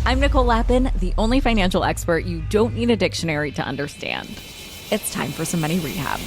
I'm Nicole Lappin, the only financial expert you don't need a dictionary to understand. It's time for some money rehab.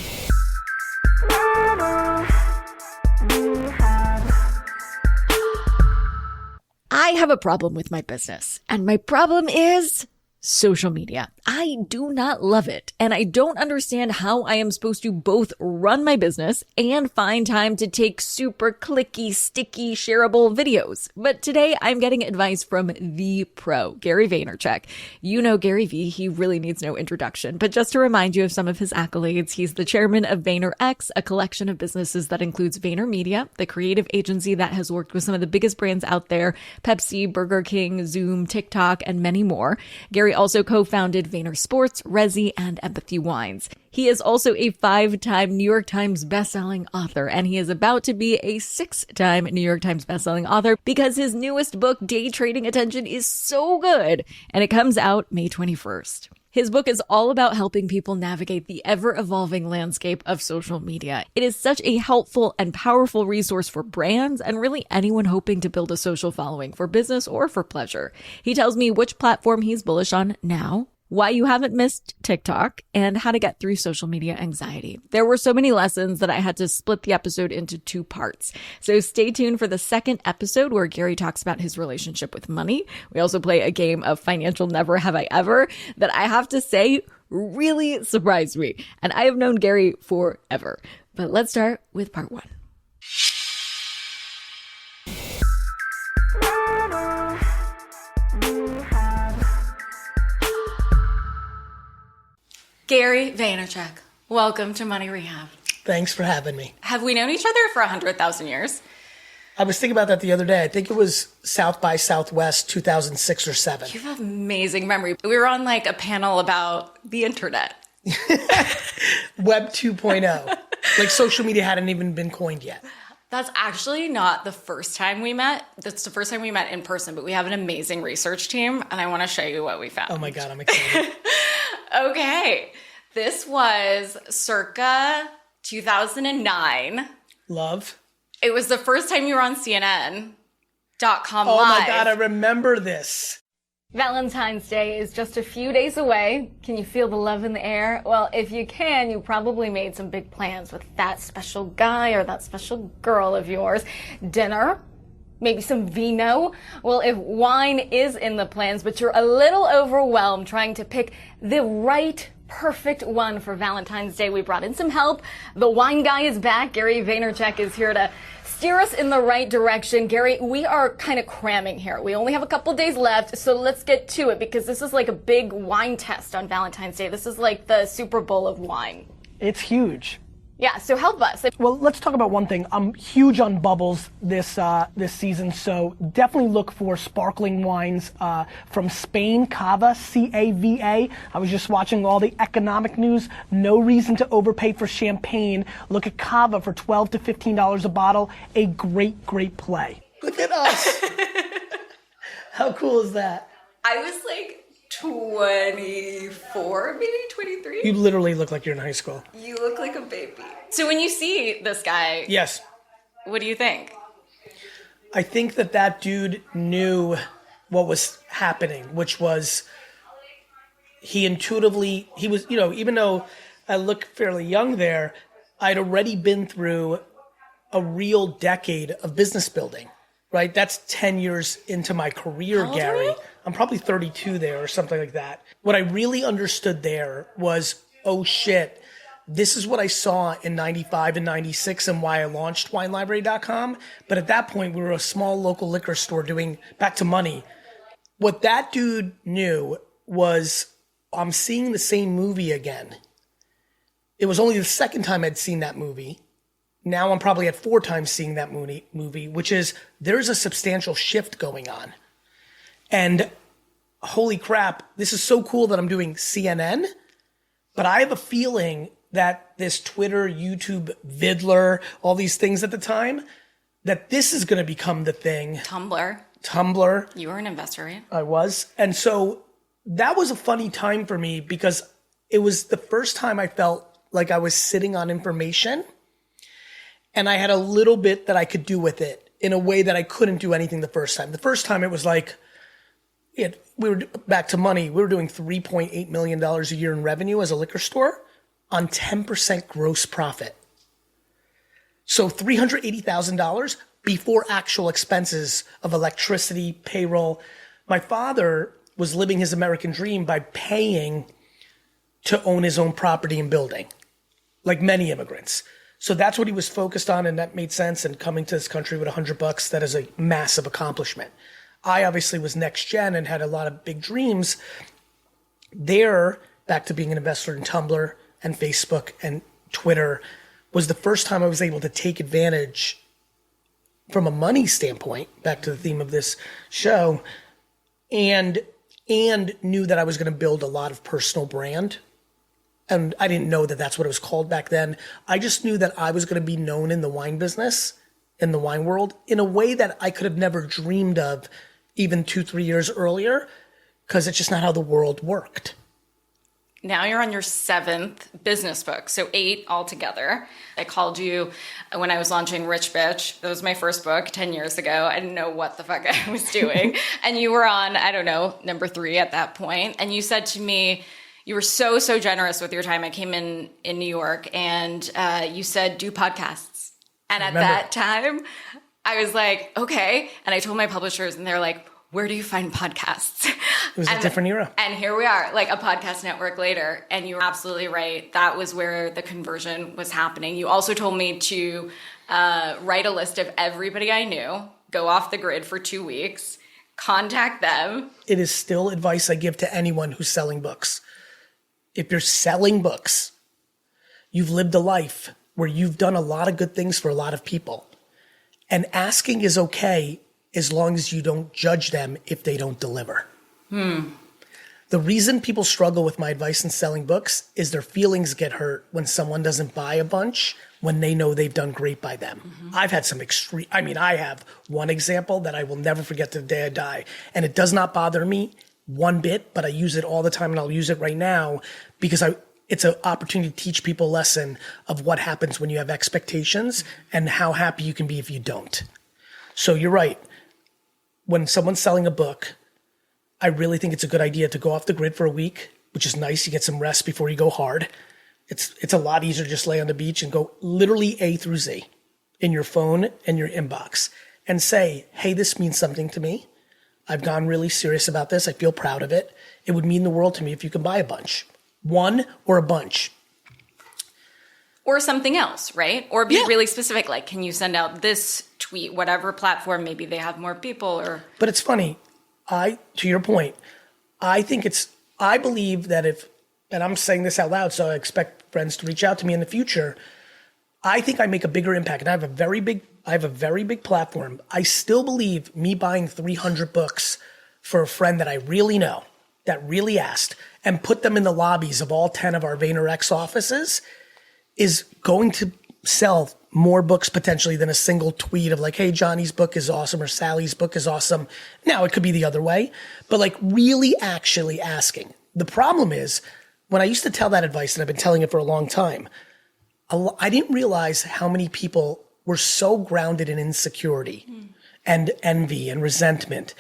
I have a problem with my business, and my problem is social media. I do not love it, and I don't understand how I am supposed to both run my business and find time to take super clicky, sticky, shareable videos. But today I'm getting advice from the pro, Gary Vaynerchuk. You know GaryVee, he really needs no introduction, but just to remind you of some of his accolades, he's the chairman of VaynerX, a collection of businesses that includes VaynerMedia, the creative agency that has worked with some of the biggest brands out there, Pepsi, Burger King, Zoom, TikTok, and many more. Gary also co-founded Vayner Sports, Resi, and Empathy Wines. He is also a 5-time New York Times bestselling author, and he is about to be a 6-time New York Times bestselling author because his newest book, Day Trading Attention, is so good, and it comes out May 21st. His book is all about helping people navigate the ever-evolving landscape of social media. It is such a helpful and powerful resource for brands and really anyone hoping to build a social following for business or for pleasure. He tells me which platform he's bullish on now, why you haven't missed TikTok, and how to get through social media anxiety. There were so many lessons that I had to split the episode into 2 parts. So stay tuned for the second episode where Gary talks about his relationship with money. We also play a game of Financial Never Have I Ever that I have to say really surprised me. And I have known Gary forever. But let's start with part 1. Gary Vaynerchuk, welcome to Money Rehab. Thanks for having me. Have we known each other for 100,000 years? I was thinking about that the other day. I think it was South by Southwest 2006 or 7. You have amazing memory. We were on like a panel about the internet. Web 2.0. Like social media hadn't even been coined yet. That's actually not the first time we met. That's the first time we met in person, but we have an amazing research team, and I want to show you what we found. Oh my God, I'm excited. Okay. This was circa 2009. Love. It was the first time you were on CNN.com Oh live. my God, I remember this. Valentine's Day is just a few days away. Can you feel the love in the air? Well, if you can, you probably made some big plans with that special guy or that special girl of yours. Dinner, maybe some vino. Well, if wine is in the plans, but you're a little overwhelmed trying to pick the right perfect one for Valentine's Day, we brought in some help. The wine guy is back. Gary Vaynerchuk is here to steer us in the right direction. Gary, we are kind of cramming here. We only have a couple days left, so let's get to it because this is like a big wine test on Valentine's Day. This is like the Super Bowl of wine. It's huge. Yeah, so help us. Well, let's talk about one thing. I'm huge on bubbles this season, so definitely look for sparkling wines from Spain, Cava, C-A-V-A. I was just watching all the economic news. No reason to overpay for champagne. Look at Cava for $12 to $15 a bottle. A great, great play. Look at us. How cool is that? I was like 24, maybe 23. You literally look like you're in high school. You look like a baby. So when you see this guy, Yes. what do you think? I think that dude knew what was happening, which was he was, even though I look fairly young there, I'd already been through a real decade of business building, right? That's 10 years into my career, How old are Gary. you? I'm probably 32 there or something like that. What I really understood there was, oh shit, this is what I saw in 95 and 96 and why I launched WineLibrary.com. But at that point, we were a small local liquor store doing back to money. What that dude knew was I'm seeing the same movie again. It was only the second time I'd seen that movie. Now I'm probably at 4 times seeing that movie, which is there's a substantial shift going on. And holy crap, this is so cool that I'm doing CNN, but I have a feeling that this Twitter, YouTube, Vidler, all these things at the time, that this is going to become the thing. Tumblr. You were an investor, right? I was. And so that was a funny time for me because it was the first time I felt like I was sitting on information and I had a little bit that I could do with it in a way that I couldn't do anything the first time. The first time it was like, we were back to money. We were doing $3.8 million a year in revenue as a liquor store on 10% gross profit. So $380,000 before actual expenses of electricity, payroll. My father was living his American dream by paying to own his own property and building, like many immigrants. So that's what he was focused on, and that made sense. And coming to this country with $100, that is a massive accomplishment. I obviously was next gen and had a lot of big dreams. There, back to being an investor in Tumblr and Facebook and Twitter, was the first time I was able to take advantage from a money standpoint, back to the theme of this show, and knew that I was going to build a lot of personal brand. And I didn't know that that's what it was called back then. I just knew that I was going to be known in the wine business, in the wine world, in a way that I could have never dreamed of even 2-3 years earlier, because it's just not how the world worked. Now you're on your 7th business book, so 8 altogether. I called you when I was launching Rich Bitch. That was my first book 10 years ago. I didn't know what the fuck I was doing. And you were on, I don't know, number 3 at that point. And you said to me, you were so generous with your time. I came in New York, and you said, do podcasts. And at that time, I was like, okay. And I told my publishers, and they're like, where do you find podcasts? It was a different era. And here we are, like a podcast network later. And you were absolutely right. That was where the conversion was happening. You also told me to write a list of everybody I knew, go off the grid for 2 weeks, contact them. It is still advice I give to anyone who's selling books. If you're selling books, you've lived a life where you've done a lot of good things for a lot of people. And asking is okay as long as you don't judge them if they don't deliver. The reason people struggle with my advice in selling books is their feelings get hurt when someone doesn't buy a bunch when they know they've done great by them. I've had some I have one example that I will never forget to the day I die. And it does not bother me one bit, but I use it all the time, and I'll use it right now because it's an opportunity to teach people a lesson of what happens when you have expectations and how happy you can be if you don't. So you're right. When someone's selling a book, I really think it's a good idea to go off the grid for a week, which is nice. You get some rest before you go hard. It's a lot easier to just lay on the beach and go literally A through Z in your phone and your inbox and say, hey, this means something to me. I've gone really serious about this. I feel proud of it. It would mean the world to me if you can buy a bunch. One or a bunch. Or something else, right? Or be really specific, like, can you send out this tweet, whatever platform, maybe they have more people or... But it's funny. To your point, I believe that and I'm saying this out loud, so I expect friends to reach out to me in the future. I think I make a bigger impact, and I have a very big platform. I still believe me buying 300 books for a friend that I really know, that really asked, and put them in the lobbies of all 10 of our VaynerX offices is going to sell more books potentially than a single tweet of like, hey, Johnny's book is awesome or Sally's book is awesome. Now it could be the other way, but like really actually asking. The problem is when I used to tell that advice, and I've been telling it for a long time, I didn't realize how many people were so grounded in insecurity and envy and resentment.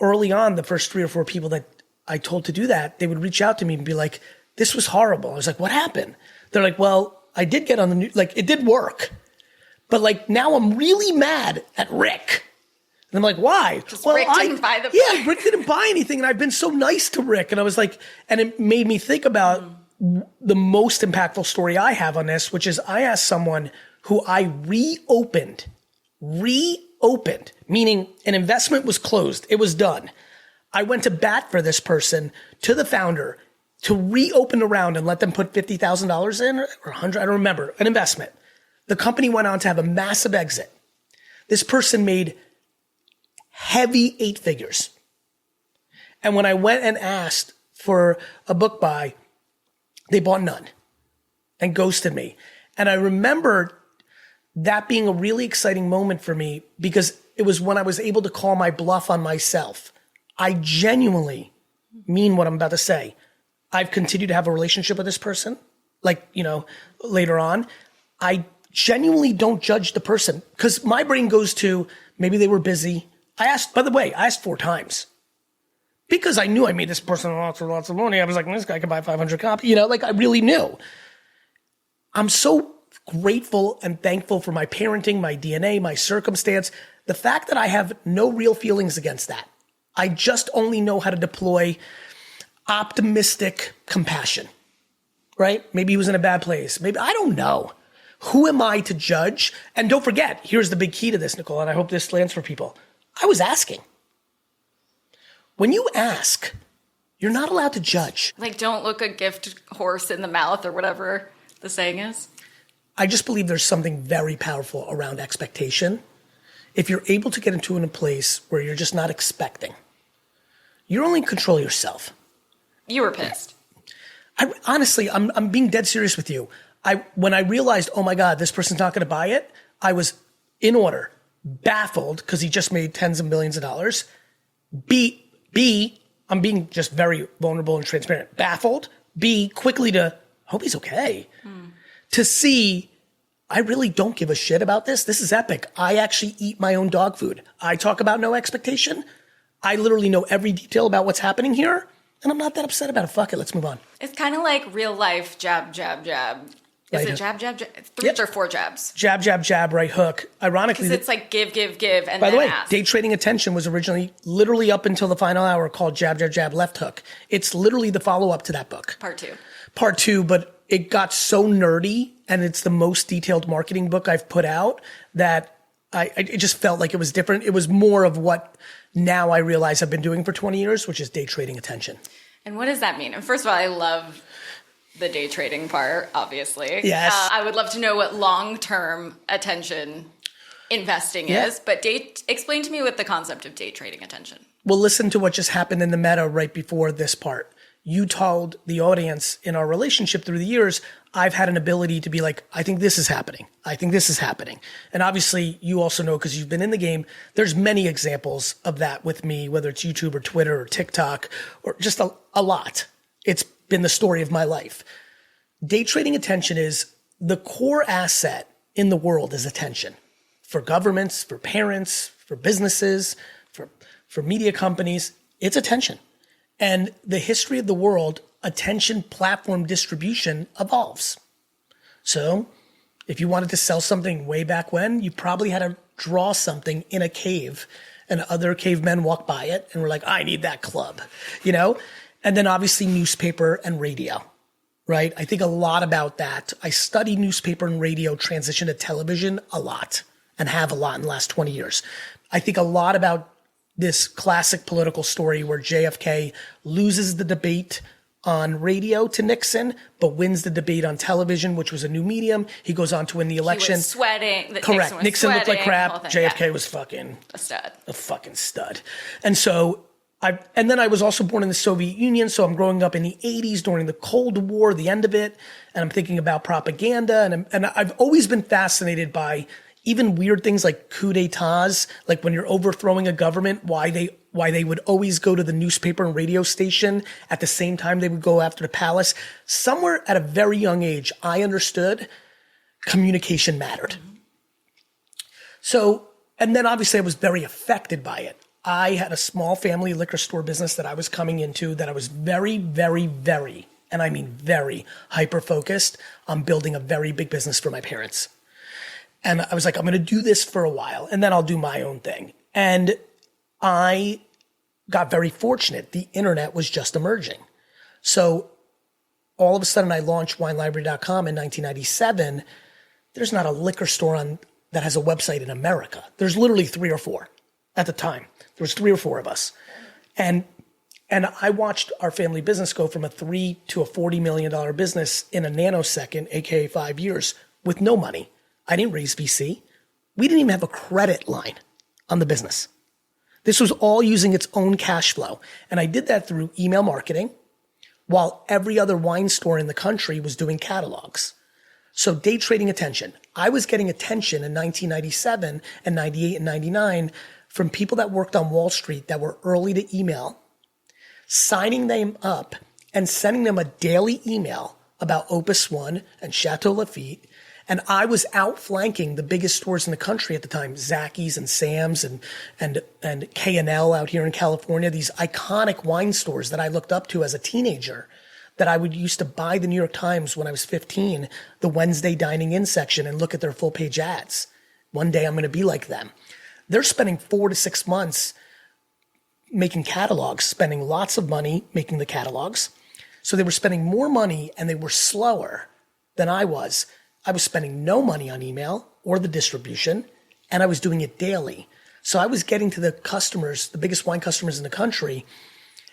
Early on, the first 3 or 4 people that I told to do that, they would reach out to me and be like, this was horrible. I was like, what happened? They're like, well, I did get on the news, like it did work. But like now I'm really mad at Rick. And I'm like, why? Well, Rick didn't buy the book. Yeah, Rick didn't buy anything. And I've been so nice to Rick. And I was like, and it made me think about the most impactful story I have on this, which is I asked someone who I reopened, meaning an investment was closed. It was done. I went to bat for this person, to the founder, to reopen the round and let them put $50,000 in or 100, I don't remember, an investment. The company went on to have a massive exit. This person made heavy 8 figures. And when I went and asked for a book buy, they bought none and ghosted me. And I remember that being a really exciting moment for me because it was when I was able to call my bluff on myself. I genuinely mean what I'm about to say. I've continued to have a relationship with this person, like, later on. I genuinely don't judge the person because my brain goes to maybe they were busy. I asked 4 times. because I knew I made this person lots of money. I was like, this guy could buy 500 copies. Like I really knew. I'm so grateful and thankful for my parenting, my DNA, my circumstance. The fact that I have no real feelings against that. I just only know how to deploy optimistic compassion, right? Maybe he was in a bad place. Maybe, I don't know. Who am I to judge? And don't forget, here's the big key to this, Nicole, and I hope this lands for people. I was asking. When you ask, you're not allowed to judge. Like, don't look a gift horse in the mouth or whatever the saying is. I just believe there's something very powerful around expectation. If you're able to get into a place where you're just not expecting, you're only in control of yourself. You were pissed. Honestly, I'm being dead serious with you. When I realized, oh my God, this person's not going to buy it, I was in order, baffled because he just made tens of millions of dollars. B, I'm being just very vulnerable and transparent. Baffled. B, quickly to hope he's okay. To C, I really don't give a shit about this. This is epic. I actually eat my own dog food. I talk about no expectation. I literally know every detail about what's happening here. And I'm not that upset about it. Fuck it. Let's move on. It's kind of like real life jab, jab, jab. Is it jab, jab, jab? Three or four jabs? Jab, jab, jab, right hook. Ironically, because it's like give, and by the way, ask. Day Trading Attention was originally literally up until the final hour called Jab, Jab, Jab, Left Hook. It's literally the follow-up to that book. Part two, but it got so nerdy, and it's the most detailed marketing book I've put out that it just felt like it was different. It was more of what now I realize I've been doing for 20 years, which is day trading attention. And what does that mean? And first of all, I love the day trading part, obviously. Yes. I would love to know what long-term attention investing is, but explain to me what the concept of day trading attention. Well, listen to what just happened in the meta right before this part. You told the audience in our relationship through the years, I've had an ability to be like, I think this is happening. I think this is happening. And obviously you also know, because you've been in the game, there's many examples of that with me, whether it's YouTube or Twitter or TikTok or just a lot. It's been the story of my life. Day trading attention is the core asset in the world is attention. For governments, for parents, for businesses, for media companies, it's attention. And the history of the world, attention platform distribution evolves. So if you wanted to sell something way back when, you probably had to draw something in a cave and other cavemen walked by it and were like, I need that club, And then obviously newspaper and radio, right? I think a lot about that. I study newspaper and radio transition to television a lot and have a lot in the last 20 years. I think a lot about this classic political story where JFK loses the debate on radio to Nixon, but wins the debate on television, which was a new medium. He goes on to win the election. He was sweating. Correct. Nixon looked like crap. JFK was fucking a stud. A fucking stud. And so and then I was also born in the Soviet Union, so I'm growing up in the 80s during the Cold War, the end of it, and I'm thinking about propaganda, and I've always been fascinated by even weird things like coups d'etats, like when you're overthrowing a government, why they would always go to the newspaper and radio station at the same time they would go after the palace. Somewhere at a very young age, I understood communication mattered. So, and then obviously I was very affected by it. I had a small family liquor store business that I was coming into that I was very, very, very, and I mean very hyper-focused on building a very big business for my parents. And I was like, I'm going to do this for a while, and then I'll do my own thing. And I got very fortunate. The internet was just emerging. So all of a sudden, I launched WineLibrary.com in 1997. There's not a liquor store that has a website in America. There's literally 3 or 4 at the time. There was 3 or 4 of us. And I watched our family business go from a $3 to a $40 million business in a nanosecond, aka 5 years, with no money. I didn't raise VC. We didn't even have a credit line on the business. This was all using its own cash flow. And I did that through email marketing while every other wine store in the country was doing catalogs. So day trading attention. I was getting attention in 1997 and 98 and 99 from people that worked on Wall Street that were early to email, signing them up and sending them a daily email about Opus One and Chateau Lafite And I was outflanking the biggest stores in the country at the time, Zacky's and Sam's and K&L out here in California, these iconic wine stores that I looked up to as a teenager, that I would used to buy the New York Times when I was 15, the Wednesday dining in section, and look at their full page ads. One day I'm going to be like them. They're spending 4 to 6 months making catalogs, spending lots of money making the catalogs. So they were spending more money and they were slower than I was. I was spending no money on email or the distribution, and I was doing it daily. So I was getting to the customers, the biggest wine customers in the country,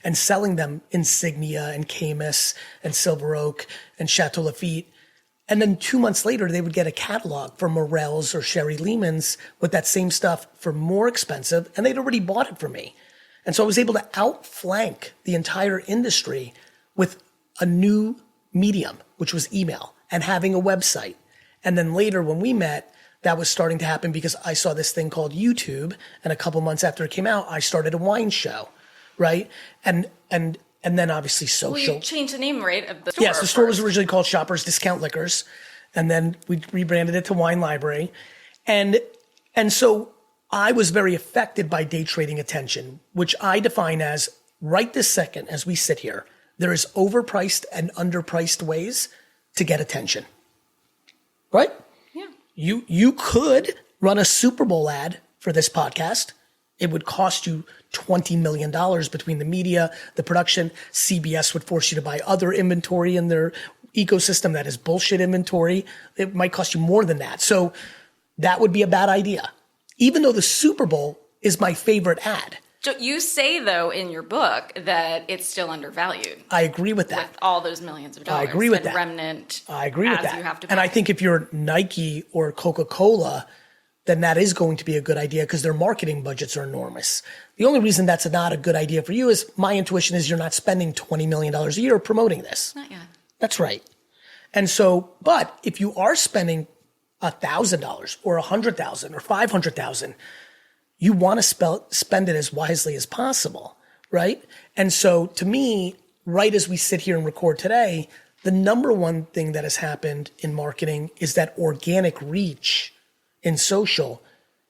and selling them Insignia and Caymus and Silver Oak and Chateau Lafite. And then 2 months later, they would get a catalog for Morels or Sherry Lehman's with that same stuff for more expensive, and they'd already bought it from me. And so I was able to outflank the entire industry with a new medium, which was email, and having a website. And then later when we met, that was starting to happen because I saw this thing called YouTube, and a couple months after it came out, I started a wine show, right? And then obviously social. Well, you changed the name, right, of the store? Yes, the store was originally called Shoppers Discount Liquors, and then we rebranded it to Wine Library. And so I was very affected by day trading attention, which I define as right this second as we sit here, there is overpriced and underpriced ways to get attention. Right? Yeah. You could run a Super Bowl ad for this podcast. It would cost you $20 million between the media, the production. CBS would force you to buy other inventory in their ecosystem that is bullshit inventory. It might cost you more than that. So that would be a bad idea. Even though the Super Bowl is my favorite ad. So you say, though, in your book that it's still undervalued. I agree with that. With all those millions of dollars. I agree with and that. Remnant. I agree with ads that. You have to and buy. I think if you're Nike or Coca-Cola, then that is going to be a good idea because their marketing budgets are enormous. The only reason that's not a good idea for you is my intuition is you're not spending $20 million a year promoting this. Not yet. That's right. And so, but if you are spending $1,000 or $100,000 or $500,000, you want to spend it as wisely as possible, right? And so to me, right as we sit here and record today, the number one thing that has happened in marketing is that organic reach in social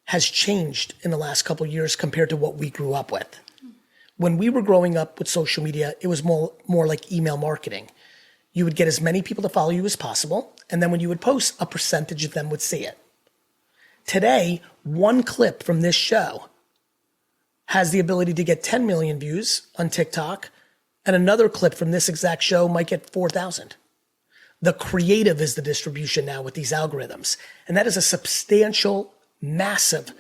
has changed in the last couple of years compared to what we grew up with. When we were growing up with social media, it was more like email marketing. You would get as many people to follow you as possible, and then when you would post, a percentage of them would see it. Today, one clip from this show has the ability to get 10 million views on TikTok, and another clip from this exact show might get 4,000. The creative is the distribution now with these algorithms. And that is a substantial, massive,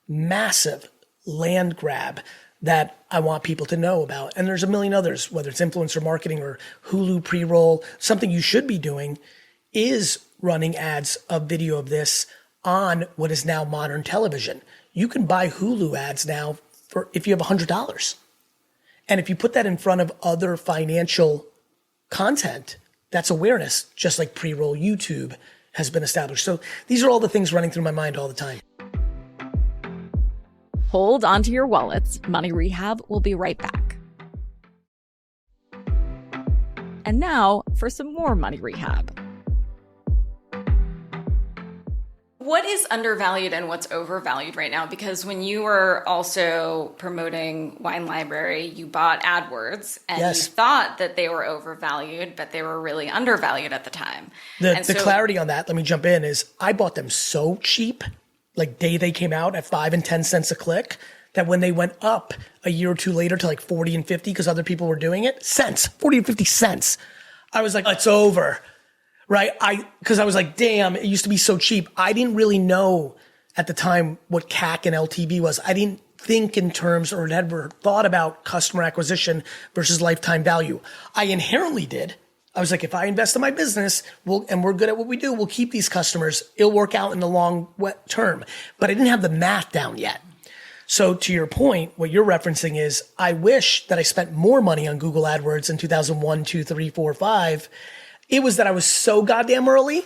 massive land grab that I want people to know about. And there's a million others, whether it's influencer marketing or Hulu pre-roll. Something you should be doing is running ads of video of this on what is now modern television. You can buy Hulu ads now for if you have $100. And if you put that in front of other financial content, that's awareness, just like pre-roll YouTube has been established. So these are all the things running through my mind all the time. Hold onto your wallets. Money Rehab will be right back. And now for some more Money Rehab. What is undervalued and what's overvalued right now? Because when you were also promoting Wine Library, you bought AdWords and Yes. you thought that they were overvalued, but they were really undervalued at the time. The clarity on that, let me jump in, is I bought them so cheap, like day they came out at 5 and 10 cents a click, that when they went up a year or two later to like 40 and 50 because other people were doing it, 40 and 50 cents, I was like, it's over. Right? Because I was like, damn, it used to be so cheap. I didn't really know at the time what CAC and LTV was. I didn't think in terms or had ever thought about customer acquisition versus lifetime value. I inherently did. I was like, if I invest in my business and we're good at what we do, we'll keep these customers. It'll work out in the long term. But I didn't have the math down yet. So to your point, what you're referencing is I wish that I spent more money on Google AdWords in 2001, 2, 3, 4, 5. It was that I was so goddamn early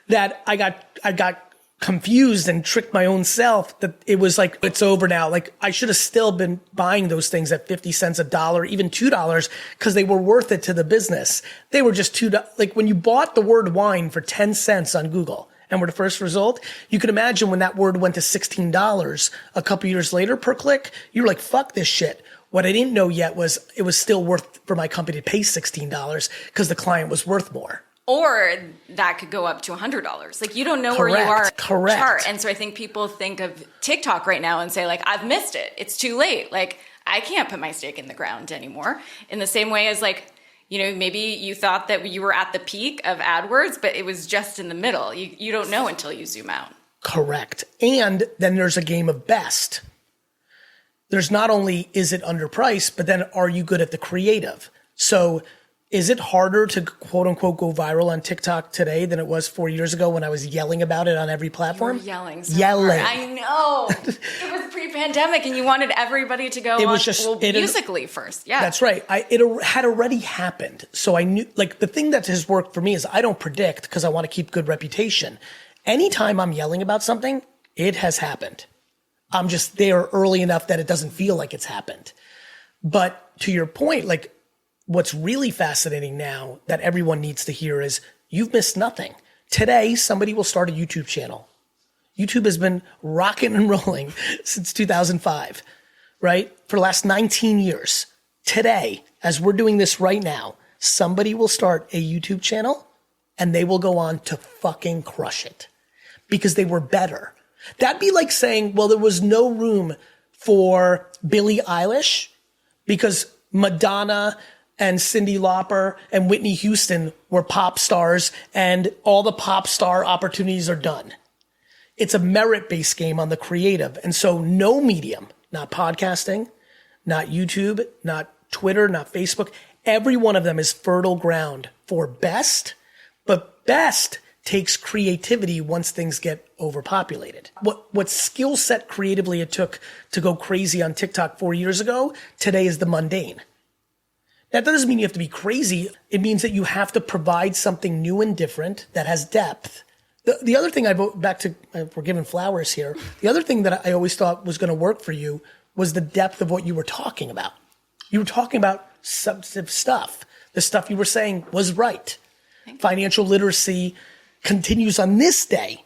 that I got confused and tricked my own self that it was like, it's over now. Like I should have still been buying those things at 50 cents, $1, even $2 because they were worth it to the business. They were just $2. Like when you bought the word wine for 10 cents on Google and we're the first result, you can imagine when that word went to $16 a couple years later per click, you were like, fuck this shit. What I didn't know yet was it was still worth for my company to pay $16 because the client was worth more. Or that could go up to $100. Like, you don't know where you are. Correct. Chart. And so I think people think of TikTok right now and say, like, I've missed it. It's too late. Like, I can't put my stake in the ground anymore. In the same way as, like, you know, maybe you thought that you were at the peak of AdWords, but it was just in the middle. You don't know until you zoom out. Correct. And then there's a game of best. There's not only is it underpriced, but then are you good at the creative? So is it harder to quote unquote go viral on TikTok today than it was 4 years ago when I was yelling about it on every platform? You were yelling. So hard. I know. It was pre-pandemic and you wanted everybody to go Musical.ly first. Yeah. That's right. It had already happened. So I knew, like, the thing that has worked for me is I don't predict because I want to keep good reputation. Anytime I'm yelling about something, it has happened. I'm just there early enough that it doesn't feel like it's happened. But to your point, like, what's really fascinating now that everyone needs to hear is you've missed nothing. Today, somebody will start a YouTube channel. YouTube has been rocking and rolling since 2005, right? For the last 19 years. Today, as we're doing this right now, somebody will start a YouTube channel and they will go on to fucking crush it because they were better. That'd be like saying, well, there was no room for Billie Eilish because Madonna and Cyndi Lauper and Whitney Houston were pop stars and all the pop star opportunities are done. It's a merit-based game on the creative. And so no medium, not podcasting, not YouTube, not Twitter, not Facebook, every one of them is fertile ground for best, but best takes creativity once things get overpopulated. What skill set creatively it took to go crazy on TikTok 4 years ago, today is the mundane. That doesn't mean you have to be crazy. It means that you have to provide something new and different that has depth. The other thing we're giving flowers here. The other thing that I always thought was going to work for you was the depth of what you were talking about. You were talking about substantive stuff. The stuff you were saying was right. Financial literacy continues on this day,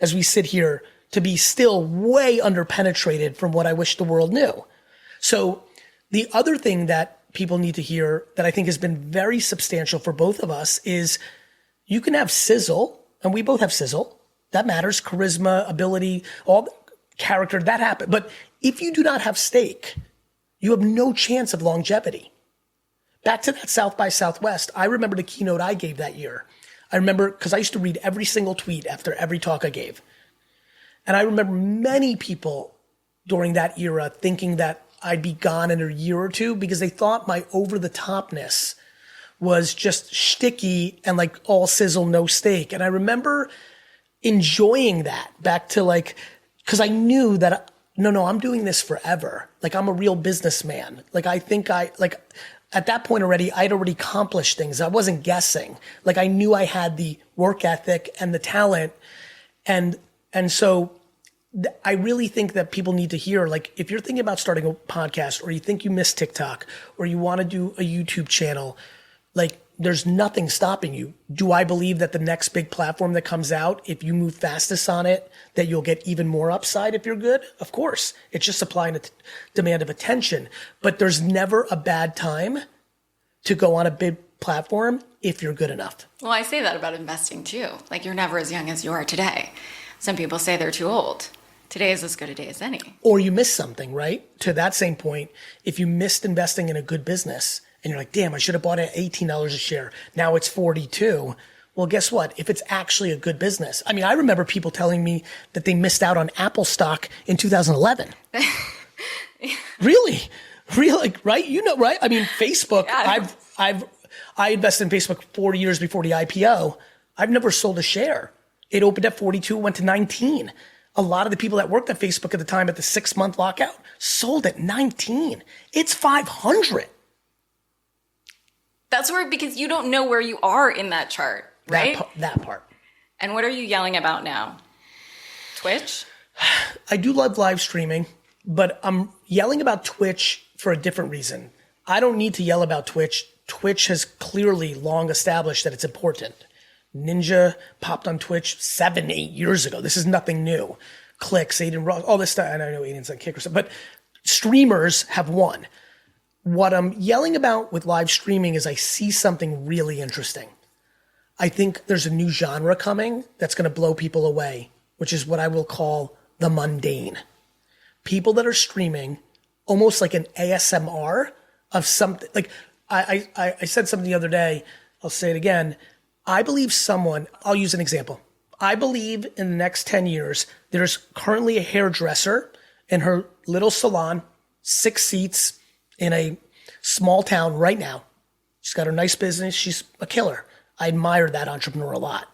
as we sit here, to be still way underpenetrated from what I wish the world knew. So the other thing that people need to hear that I think has been very substantial for both of us is you can have sizzle, and we both have sizzle. That matters. Charisma, ability, all character, that happens. But if you do not have stake, you have no chance of longevity. Back to that South by Southwest, I remember the keynote I gave that year. I remember because I used to read every single tweet after every talk I gave. And I remember many people during that era thinking that I'd be gone in a year or two because they thought my over-the-topness was just shticky and like all sizzle, no steak. And I remember enjoying that back to like, because I knew that, no, I'm doing this forever. Like, I'm a real businessman. Like, I think at that point already, I'd already accomplished things. I wasn't guessing. Like, I knew I had the work ethic and the talent. And so I really think that people need to hear, like, if you're thinking about starting a podcast or you think you miss TikTok or you want to do a YouTube channel, like, there's nothing stopping you. Do I believe that the next big platform that comes out, if you move fastest on it, that you'll get even more upside if you're good? Of course. It's just supply and demand of attention. But there's never a bad time to go on a big platform if you're good enough. Well, I say that about investing too. Like, you're never as young as you are today. Some people say they're too old. Today is as good a day as any. Or you miss something, right? To that same point, if you missed investing in a good business and you're like, damn, I should have bought it at $18 a share. Now it's 42. Well, guess what? If it's actually a good business. I mean, I remember people telling me that they missed out on Apple stock in 2011. Really, right? You know, right? I mean, Facebook, yeah, I invested in Facebook 4 years before the IPO. I've never sold a share. It opened at 42, went to 19. A lot of the people that worked at Facebook at the time at the 6-month lockout sold at 19. It's 500. That's where, because you don't know where you are in that chart, right? That part. And what are you yelling about now? Twitch? I do love live streaming, but I'm yelling about Twitch for a different reason. I don't need to yell about Twitch. Twitch has clearly long established that it's important. Ninja popped on Twitch 7, 8 years ago. This is nothing new. Clicks, Aiden Ross, all this stuff. And I know Aiden's on Kick or something, but streamers have won. What I'm yelling about with live streaming is I see something really interesting. I think there's a new genre coming that's going to blow people away, which is what I will call the mundane. People that are streaming almost like an ASMR of something. Like I said something the other day, I'll say it again. I believe I'll use an example. I believe in the next 10 years, there's currently a hairdresser in her little salon, 6 seats in a small town right now. She's got her nice business. She's a killer. I admire that entrepreneur a lot.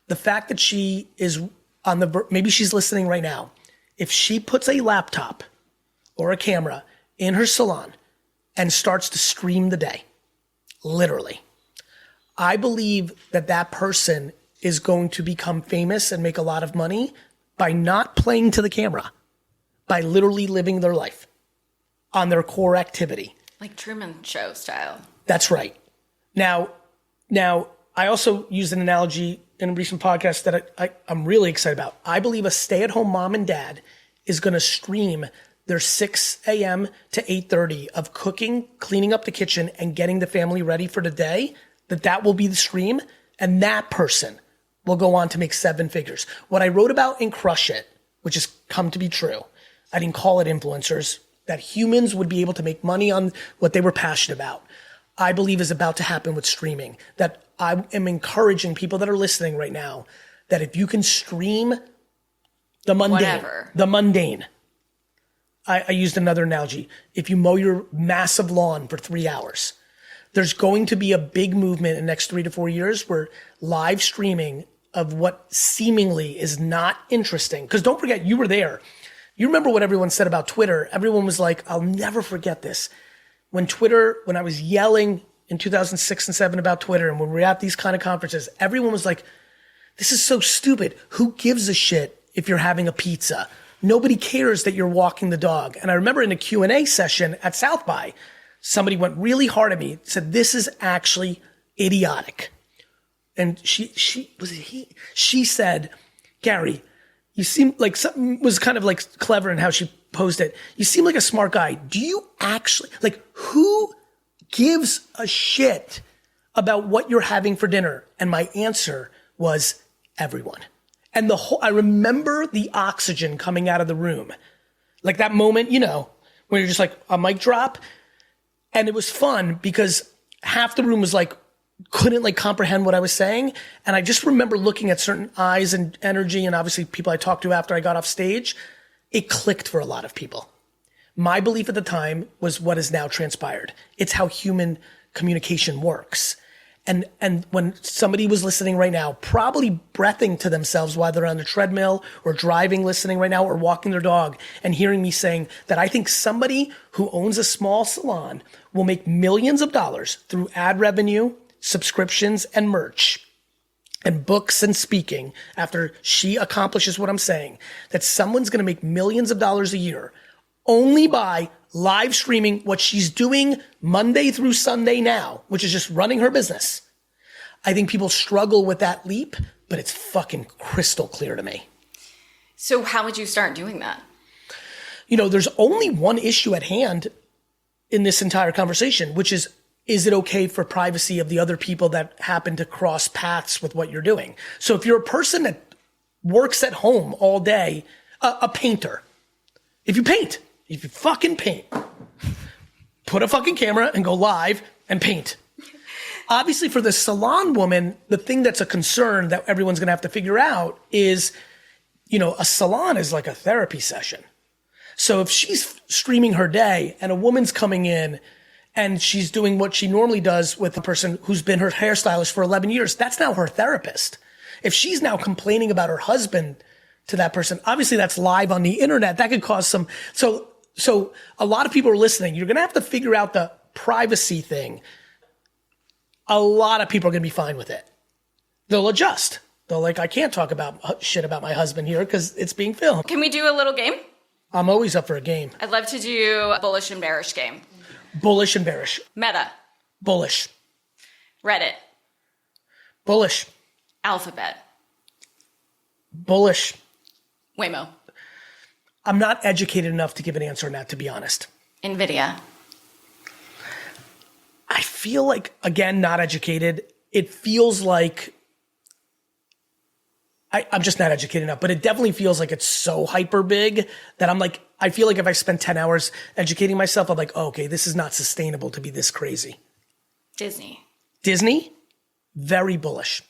The fact that she is maybe she's listening right now. If she puts a laptop or a camera in her salon and starts to stream the day, literally, I believe that person is going to become famous and make a lot of money by not playing to the camera, by literally living their life on their core activity. Like Truman Show style. That's right. Now, I also used an analogy in a recent podcast that I'm really excited about. I believe a stay-at-home mom and dad is going to stream their 6 a.m. to 8:30 of cooking, cleaning up the kitchen, and getting the family ready for the day. That will be the stream, and that person will go on to make 7 figures. What I wrote about in Crush It, which has come to be true, I didn't call it influencers, that humans would be able to make money on what they were passionate about, I believe is about to happen with streaming. That I am encouraging people that are listening right now that if you can stream the mundane, I used another analogy. If you mow your massive lawn for 3 hours, there's going to be a big movement in the next 3 to 4 years where live streaming of what seemingly is not interesting. Because don't forget, you were there. You remember what everyone said about Twitter. Everyone was like, I'll never forget this. When I was yelling in 2006 and 7 about Twitter, and when we were at these kind of conferences, everyone was like, this is so stupid. Who gives a shit if you're having a pizza? Nobody cares that you're walking the dog. And I remember in a Q&A session at South by, somebody went really hard at me, said, this is actually idiotic. And she said, Gary, you seem like something was kind of like clever in how she posed it. You seem like a smart guy. Do you actually, who gives a shit about what you're having for dinner? And my answer was everyone. And I remember the oxygen coming out of the room. Like that moment, where you're just like a mic drop. And it was fun because half the room was couldn't comprehend what I was saying. And I just remember looking at certain eyes and energy, and obviously people I talked to after I got off stage. It clicked for a lot of people. My belief at the time was what has now transpired. It's how human communication works. And when somebody was listening right now, probably breathing to themselves while they're on the treadmill or driving, listening right now, or walking their dog and hearing me saying that I think somebody who owns a small salon will make millions of dollars through ad revenue, subscriptions, and merch, and books and speaking after she accomplishes what I'm saying, that someone's going to make millions of dollars a year only by live streaming what she's doing Monday through Sunday now, which is just running her business. I think people struggle with that leap, but it's fucking crystal clear to me. So how would you start doing that? There's only one issue at hand in this entire conversation, which is it okay for privacy of the other people that happen to cross paths with what you're doing? So if you're a person that works at home all day, a painter, if you fucking paint, put a fucking camera and go live and paint. Obviously for the salon woman, the thing that's a concern that everyone's going to have to figure out is, a salon is like a therapy session. So if she's streaming her day and a woman's coming in and she's doing what she normally does with a person who's been her hairstylist for 11 years, that's now her therapist. If she's now complaining about her husband to that person, obviously that's live on the internet. That could cause some, so a lot of people are listening. You're going to have to figure out the privacy thing. A lot of people are going to be fine with it. They'll adjust. They'll I can't talk about shit about my husband here because it's being filmed. Can we do a little game? I'm always up for a game. I'd love to do a bullish and bearish game. Bullish and bearish. Meta. Bullish. Reddit. Bullish. Alphabet. Bullish. Waymo. I'm not educated enough to give an answer on that, to be honest. NVIDIA. I feel like, again, not educated. It feels like I'm just not educated enough, but it definitely feels like it's so hyper big that I'm like, I feel like if I spend 10 hours educating myself, I'm like, oh, okay, this is not sustainable to be this crazy. Disney. Disney, very bullish.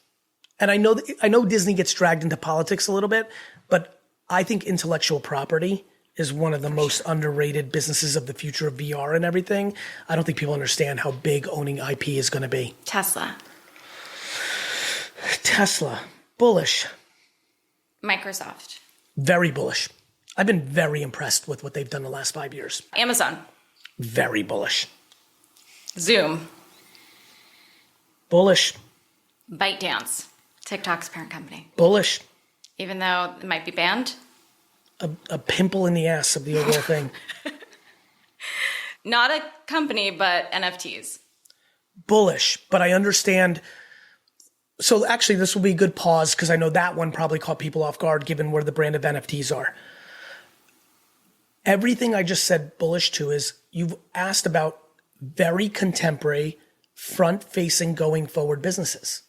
And I know Disney gets dragged into politics a little bit, but I think intellectual property is one of the most underrated businesses of the future of VR and everything. I don't think people understand how big owning IP is going to be. Tesla. Tesla, bullish. Microsoft. Very bullish. I've been very impressed with what they've done the last 5 years. Amazon. Very bullish. Zoom. Bullish. ByteDance. TikTok's parent company. Bullish. Even though it might be banned. A pimple in the ass of the overall thing. Not a company, but NFTs. Bullish, but I understand. So actually, this will be a good pause because I know that one probably caught people off guard given where the brand of NFTs are. Everything I just said bullish to is you've asked about very contemporary, front-facing, going forward businesses,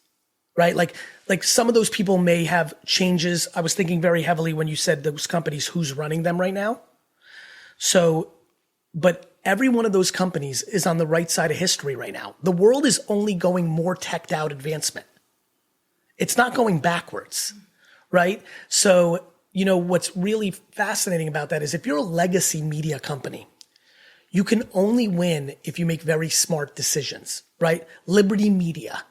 right? Like some of those people may have changes. I was thinking very heavily when you said those companies, who's running them right now. So, but every one of those companies is on the right side of history right now. The world is only going more teched out advancement. It's not going backwards, right? So, you know, what's really fascinating about that is if you're a legacy media company, you can only win if you make very smart decisions, right? Liberty Media,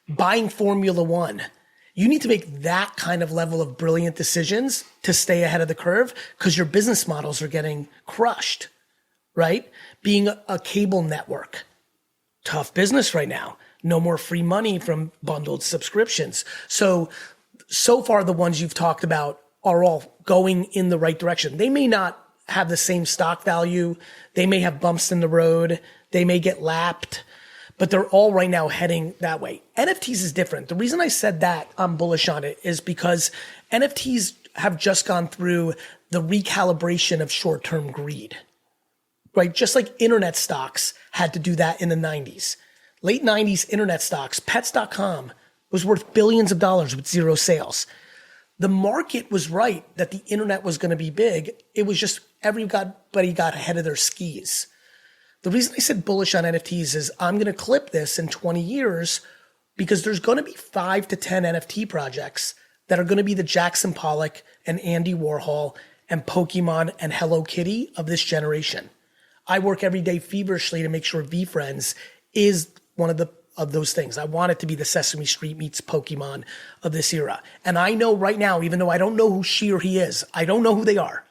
buying Formula One. You need to make that kind of level of brilliant decisions to stay ahead of the curve because your business models are getting crushed, right? Being a cable network, tough business right now. No more free money from bundled subscriptions. So far the ones you've talked about are all going in the right direction. They may not have the same stock value. They may have bumps in the road. They may get lapped, but they're all right now heading that way. NFTs is different. The reason I said that I'm bullish on it is because NFTs have just gone through the recalibration of short-term greed, right? Just like internet stocks had to do that in the 90s. Late 90s internet stocks, pets.com was worth billions of dollars with zero sales. The market was right that the internet was going to be big. It was just everybody got ahead of their skis. The reason I said bullish on NFTs is I'm going to clip this in 20 years because there's going to be 5 to 10 NFT projects that are going to be the Jackson Pollock and Andy Warhol and Pokemon and Hello Kitty of this generation. I work every day feverishly to make sure VFriends is one of those things. I want it to be the Sesame Street meets Pokemon of this era. And I know right now, even though I don't know who she or he is, I don't know who they are,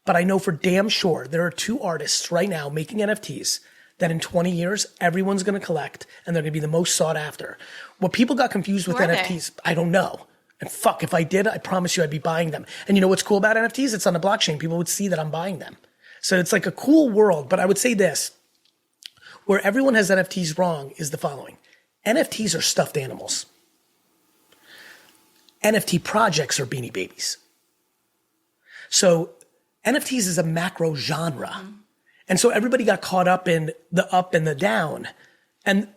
but I know for damn sure there are 2 artists right now making NFTs that in 20 years, everyone's going to collect and they're going to be the most sought after. What people got confused with NFTs, I don't know. And fuck, if I did, I promise you I'd be buying them. And you know what's cool about NFTs? It's on the blockchain. People would see that I'm buying them. So it's like a cool world. But I would say this, where everyone has NFTs wrong is the following. NFTs are stuffed animals. NFT projects are Beanie Babies. So NFTs is a macro genre. Mm-hmm. And so everybody got caught up in the up and the down.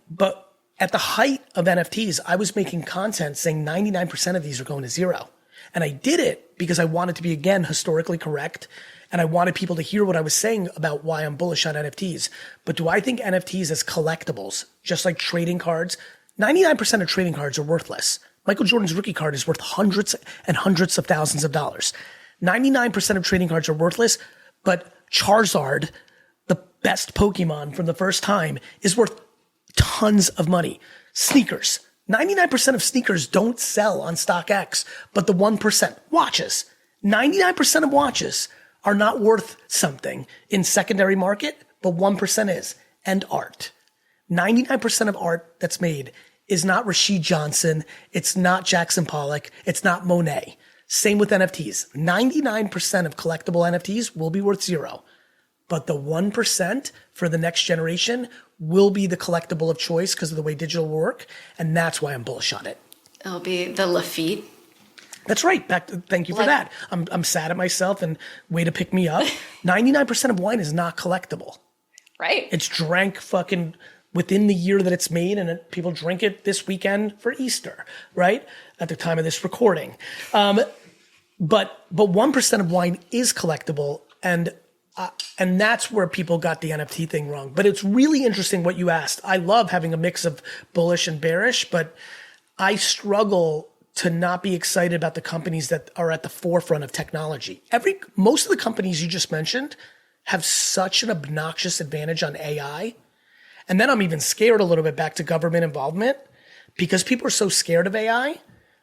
But at the height of NFTs, I was making content saying 99% of these are going to zero. And I did it because I wanted to be, again, historically correct. And I wanted people to hear what I was saying about why I'm bullish on NFTs. But do I think NFTs as collectibles, just like trading cards, 99% of trading cards are worthless. Michael Jordan's rookie card is worth hundreds and hundreds of thousands of dollars. 99% of trading cards are worthless, but Charizard, the best Pokemon from the first time, is worth tons of money. Sneakers. 99% of sneakers don't sell on StockX, but the 1%. Watches. 99% of watches are not worth something in secondary market, but 1% is. And art. 99% of art that's made is not Rasheed Johnson. It's not Jackson Pollock. It's not Monet. Same with NFTs. 99% of collectible NFTs will be worth zero. But the 1% for the next generation will be the collectible of choice because of the way digital will work. And that's why I'm bullish on it. It'll be the Lafitte. That's right. Thank you for that. I'm sad at myself and way to pick me up. 99% of wine is not collectible. Right. It's drank fucking within the year that it's made, and people drink it this weekend for Easter, right? At the time of this recording. But 1% of wine is collectible, and that's where people got the NFT thing wrong. But it's really interesting what you asked. I love having a mix of bullish and bearish, but I struggle to not be excited about the companies that are at the forefront of technology. Most of the companies you just mentioned have such an obnoxious advantage on AI. And then I'm even scared a little bit back to government involvement because people are so scared of AI.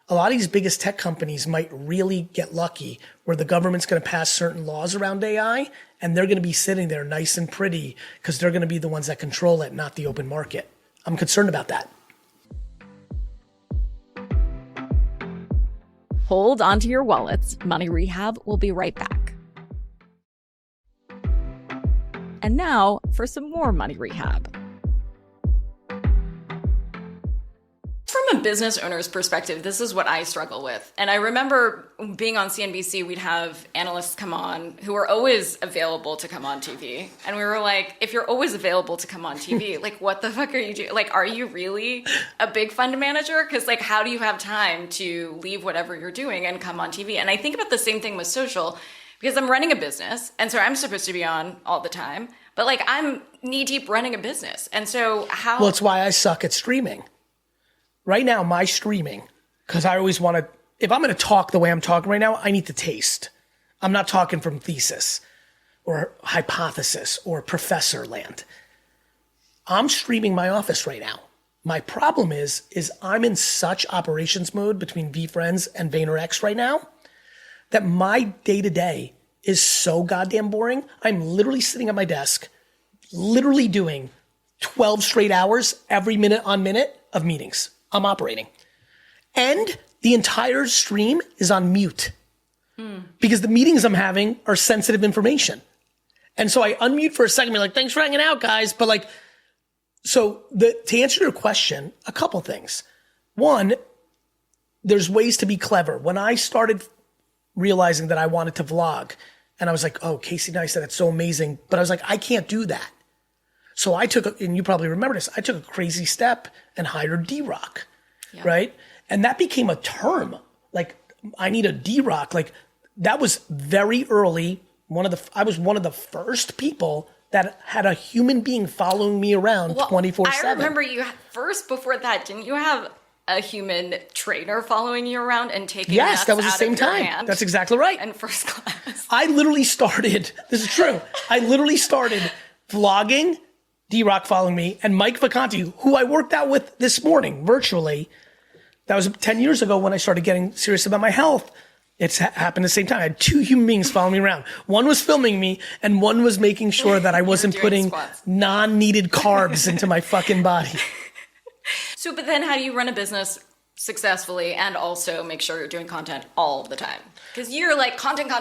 A lot of these biggest tech companies might really get lucky where the government's going to pass certain laws around AI and they're going to be sitting there nice and pretty because they're going to be the ones that control it, not the open market. I'm concerned about that. Hold onto your wallets. Money Rehab will be right back. And now for some more Money Rehab. From a business owner's perspective, this is what I struggle with. And I remember being on CNBC, we'd have analysts come on who were always available to come on TV. And we were like, if you're always available to come on TV, like, what the fuck are you doing? Like, are you really a big fund manager? Because, like, how do you have time to leave whatever you're doing and come on TV? And I think about the same thing with social, because I'm running a business. And so I'm supposed to be on all the time. But, like, I'm knee deep running a business. And so how... Well, it's why I suck at streaming. Right now, my streaming, because I always want to, if I'm going to talk the way I'm talking right now, I need to taste. I'm not talking from thesis or hypothesis or professor land. I'm streaming my office right now. My problem is I'm in such operations mode between VFriends and VaynerX right now that my day-to-day is so goddamn boring. I'm literally sitting at my desk, literally doing 12 straight hours every minute on minute of meetings. I'm operating. And the entire stream is on mute because the meetings I'm having are sensitive information. And so I unmute for a second, be like, thanks for hanging out, guys. But like, so to answer your question, a couple things. One, there's ways to be clever. When I started realizing that I wanted to vlog and I was like, oh, Casey Neistat, that's so amazing. But I was like, I can't do that. So I took, and you probably remember this, I took a crazy step and hired D-Rock, right? And that became a term. Like, I need a D-Rock. Like, that was very early. I was one of the first people that had a human being following me around 24/7. I remember you first, before that, didn't you have a human trainer following you around and taking Yes, that was the out same of your time. hand? That's exactly right. And first class. I literally started, this is true, I literally started vlogging, D-Rock following me, and Mike Vacanti, who I worked out with this morning virtually. That was 10 years ago when I started getting serious about my health. It's happened at the same time. I had two human beings following me around. One was filming me, and one was making sure that I wasn't putting non-needed carbs into my fucking body. So, but then how do you run a business successfully and also make sure you're doing content all the time? Because you're like content.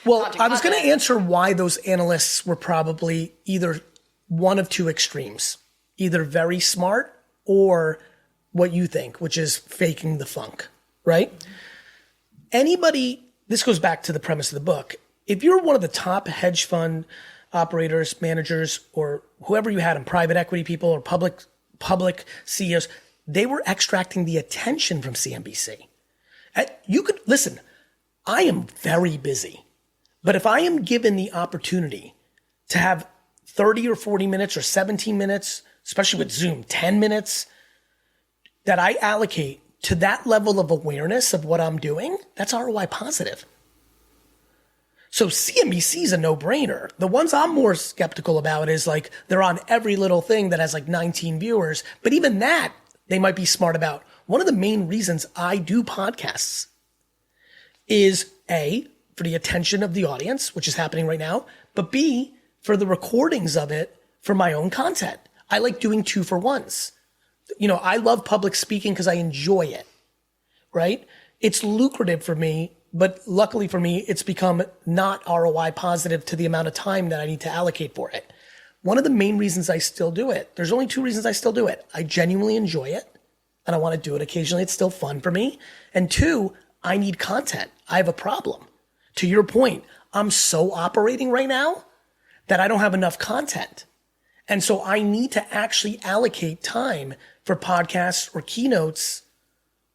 Well, I was going to answer why those analysts were probably either one of two extremes, either very smart or what you think, which is faking the funk, right? Anybody, this goes back to the premise of the book. If you're one of the top hedge fund operators, managers, or whoever you had in private equity people or public CEOs, they were extracting the attention from CNBC. You could, listen, I am very busy, but if I am given the opportunity to have 30 or 40 minutes or 17 minutes, especially with Zoom, 10 minutes that I allocate to that level of awareness of what I'm doing, that's ROI positive. So CNBC is a no-brainer. The ones I'm more skeptical about is like they're on every little thing that has like 19 viewers, but even that they might be smart about. One of the main reasons I do podcasts is A, for the attention of the audience, which is happening right now, but B, for the recordings of it for my own content. I like doing 2-for-1s. You know, I love public speaking because I enjoy it, right? It's lucrative for me, but luckily for me, it's become not ROI positive to the amount of time that I need to allocate for it. One of the main reasons I still do it, there's only two reasons I still do it. I genuinely enjoy it, and I want to do it occasionally. It's still fun for me. And two, I need content. I have a problem. To your point, I'm so operating right now that I don't have enough content. And so I need to actually allocate time for podcasts or keynotes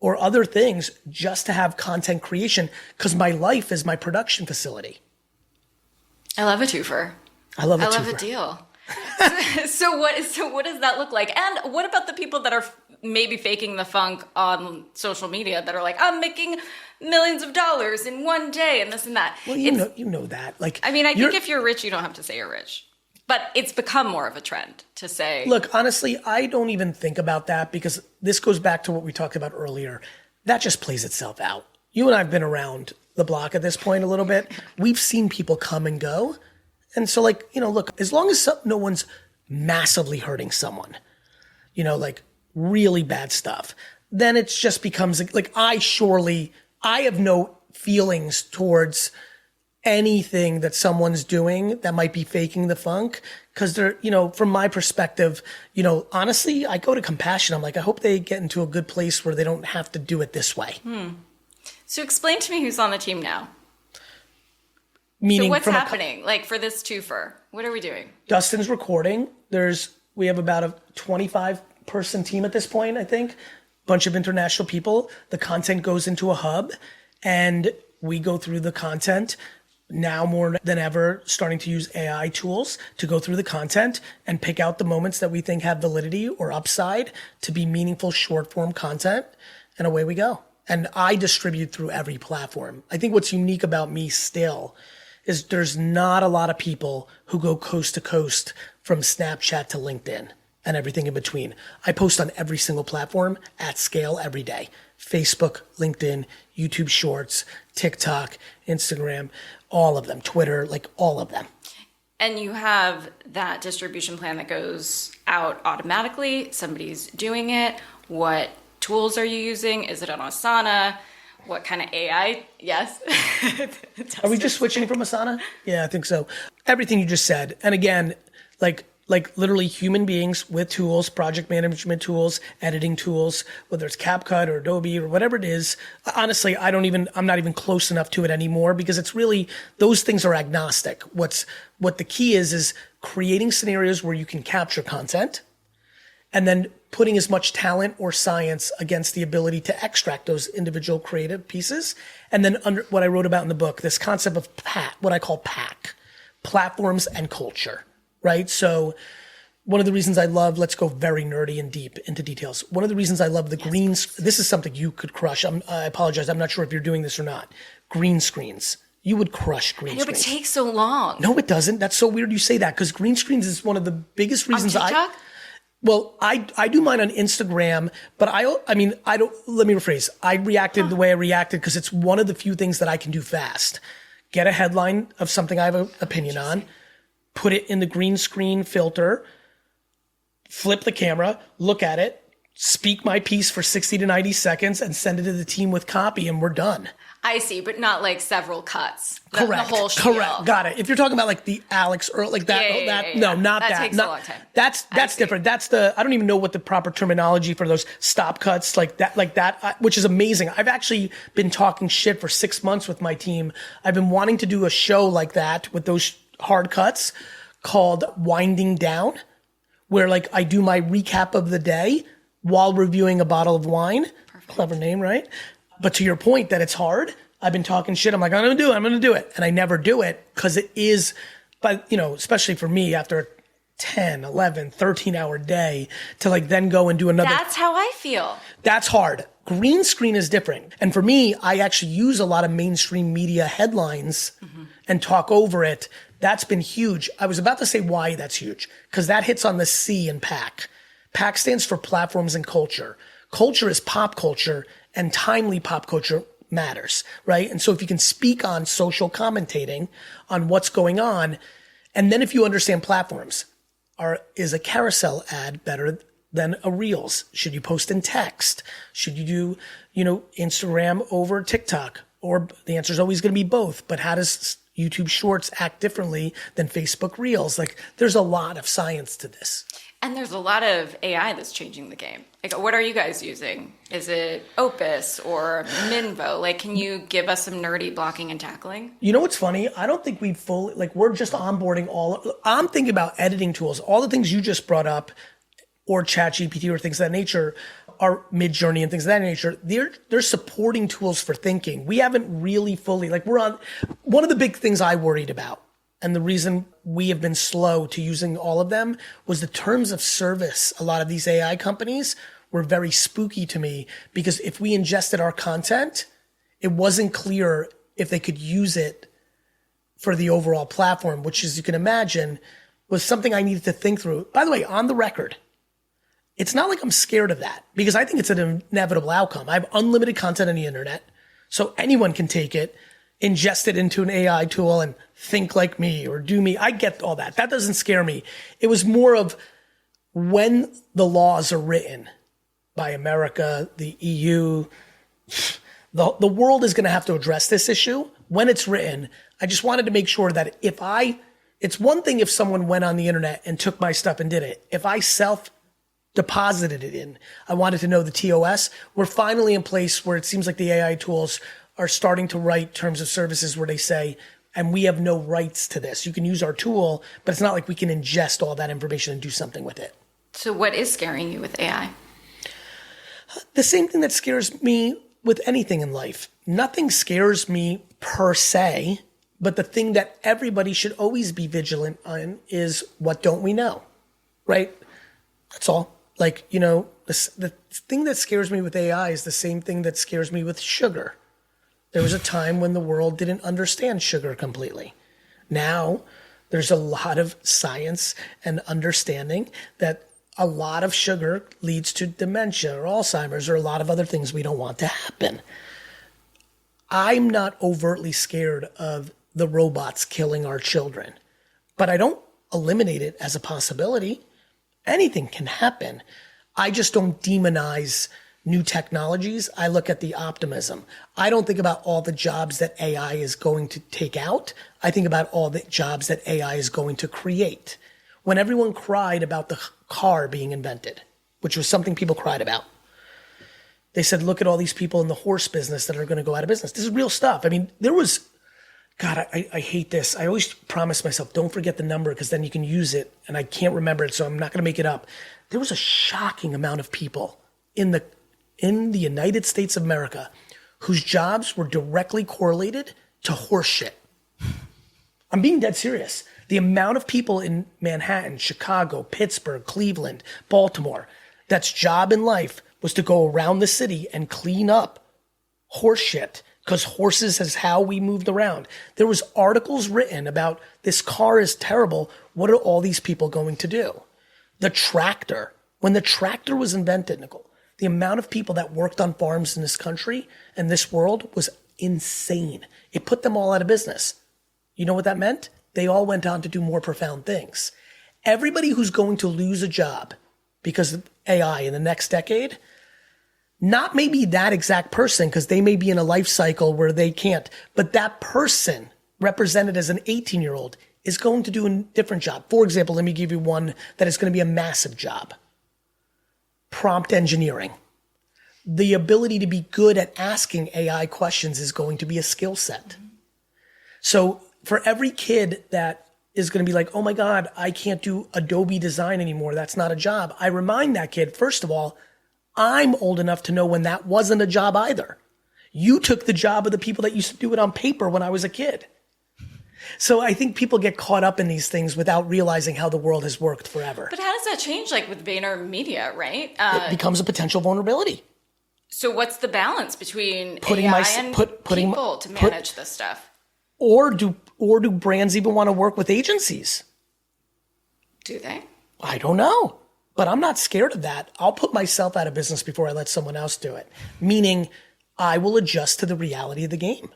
or other things just to have content creation, because my life is my production facility. I love a twofer. I love a deal. So what does that look like? And what about the people that are maybe faking the funk on social media that are like, I'm making millions of dollars in one day and this and that? Well, you know that. Like, I mean, I think if you're rich, you don't have to say you're rich. But it's become more of a trend to say. Look, honestly, I don't even think about that, because this goes back to what we talked about earlier. That just plays itself out. You and I have been around the block at this point a little bit. We've seen people come and go. And so, like, look, as long as no one's massively hurting someone, like really bad stuff, then it just becomes like I have no feelings towards anything that someone's doing that might be faking the funk, because they're, from my perspective, honestly, I go to compassion. I'm like, I hope they get into a good place where they don't have to do it this way. So explain to me who's on the team now. Meaning, so what's happening? Like for this twofer, what are we doing? Dustin's recording. We have about a 25-person team at this point, I think. Bunch of international people. The content goes into a hub, and we go through the content. Now more than ever, starting to use AI tools to go through the content and pick out the moments that we think have validity or upside to be meaningful short form content. And away we go. And I distribute through every platform. I think what's unique about me still is there's not a lot of people who go coast to coast from Snapchat to LinkedIn and everything in between. I post on every single platform at scale every day. Facebook, LinkedIn, YouTube Shorts, TikTok, Instagram, all of them, Twitter, like all of them. And you have that distribution plan that goes out automatically. Somebody's doing it. What tools are you using? Is it on Asana? What kind of AI? Yes. Are we just switching from Asana? Yeah, I think so. Everything you just said. And again, like literally human beings with tools, project management tools, editing tools, whether it's CapCut or Adobe or whatever it is. Honestly, I'm not even close enough to it anymore, because it's really, those things are agnostic. What the key is creating scenarios where you can capture content and then putting as much talent or science against the ability to extract those individual creative pieces. And then under what I wrote about in the book, this concept of what I call PAC, platforms and culture. Right? So one of the reasons I love, let's go very nerdy and deep into details. One of the reasons I love the this is something you could crush. I apologize. I'm not sure if you're doing this or not. Green screens. You would crush green screens. But it takes so long. No, it doesn't. That's so weird you say that, because green screens is one of the biggest reasons on TikTok? I do mine on Instagram, but I don't, let me rephrase. I reacted the way I reacted because it's one of the few things that I can do fast. Get a headline of something I have an opinion on, put it in the green screen filter, flip the camera, look at it, speak my piece for 60 to 90 seconds, and send it to the team with copy, and we're done. I see, but not like several cuts. Correct. The whole spiel. Correct. Got it. If you're talking about like the Alex or like that, no, not that. That takes a long time. That's different. That's I don't even know what the proper terminology for those stop cuts like that, which is amazing. I've actually been talking shit for 6 months with my team. I've been wanting to do a show like that with those hard cuts called Winding Down, where like I do my recap of the day while reviewing a bottle of wine. Perfect. Clever name, right? But to your point that it's hard, I've been talking shit. I'm like, I'm going to do it. And I never do it because it is, but especially for me after a 10, 11, 13 hour day to like then go and do another. That's how I feel. That's hard. Green screen is different. And for me, I actually use a lot of mainstream media headlines and talk over it. That's been huge. I was about to say why that's huge, because that hits on the C in PAC. PAC stands for platforms and culture. Culture is pop culture, and timely pop culture matters, right? And so if you can speak on social commentating on what's going on, and then if you understand platforms, is a carousel ad better than a Reels? Should you post in text? Should you do, Instagram over TikTok? Or the answer is always going to be both. But how does YouTube Shorts act differently than Facebook Reels? Like, there's a lot of science to this. And there's a lot of AI that's changing the game. Like, what are you guys using? Is it Opus or Minvo? Like, can you give us some nerdy blocking and tackling? You know what's funny? I don't think we've fully, like, we're just onboarding I'm thinking about editing tools. All the things you just brought up, or ChatGPT or things of that nature, are Midjourney and things of that nature. They're supporting tools for thinking. We haven't really fully, like, one of the big things I worried about, and the reason we have been slow to using all of them, was the terms of service. A lot of these AI companies were very spooky to me, because if we ingested our content, it wasn't clear if they could use it for the overall platform, which, as you can imagine, was something I needed to think through. By the way, on the record, it's not like I'm scared of that, because I think it's an inevitable outcome. I have unlimited content on the internet, so anyone can take it, ingest it into an AI tool and think like me or do me. I get all that. That doesn't scare me. It was more of, when the laws are written by America, the EU, the world is going to have to address this issue. When it's written, I just wanted to make sure that it's one thing if someone went on the internet and took my stuff and did it. If I deposited it in, I wanted to know the TOS. We're finally in place where it seems like the AI tools are starting to write terms of services where they say, and we have no rights to this. You can use our tool, but it's not like we can ingest all that information and do something with it. So what is scaring you with AI? The same thing that scares me with anything in life. Nothing scares me per se, but the thing that everybody should always be vigilant on is, what don't we know, right? That's all. Like, you know, the thing that scares me with AI is the same thing that scares me with sugar. There was a time when the world didn't understand sugar completely. Now, there's a lot of science and understanding that a lot of sugar leads to dementia or Alzheimer's or a lot of other things we don't want to happen. I'm not overtly scared of the robots killing our children, but I don't eliminate it as a possibility. Anything can happen. I just don't demonize new technologies. I look at the optimism. I don't think about all the jobs that AI is going to take out. I think about all the jobs that AI is going to create. When everyone cried about the car being invented, which was something people cried about, they said, look at all these people in the horse business that are going to go out of business. This is real stuff. I mean, there was, God, I hate this. I always promise myself, don't forget the number, because then you can use it, and I can't remember it, so I'm not going to make it up. There was a shocking amount of people in the United States of America whose jobs were directly correlated to horse shit. I'm being dead serious. The amount of people in Manhattan, Chicago, Pittsburgh, Cleveland, Baltimore, that's job in life was to go around the city and clean up horse shit, because horses is how we moved around. There was articles written about, this car is terrible. What are all these people going to do? The tractor, when the tractor was invented, Nicole, the amount of people that worked on farms in this country and this world was insane. It put them all out of business. You know what that meant? They all went on to do more profound things. Everybody who's going to lose a job because of AI in the next decade, not maybe that exact person, because they may be in a life cycle where they can't, but that person represented as an 18-year-old is going to do a different job. For example, let me give you one that is going to be a massive job. Prompt engineering. The ability to be good at asking AI questions is going to be a skill set. So for every kid that is going to be like, oh my God, I can't do Adobe design anymore, that's not a job, I remind that kid, first of all, I'm old enough to know when that wasn't a job either. You took the job of the people that used to do it on paper when I was a kid. So I think people get caught up in these things without realizing how the world has worked forever. But how does that change, like with VaynerMedia, right? It becomes a potential vulnerability. So what's the balance between AI and people to manage this stuff? Or do brands even want to work with agencies? Do they? I don't know. But I'm not scared of that. I'll put myself out of business before I let someone else do it. Meaning, I will adjust to the reality of the game.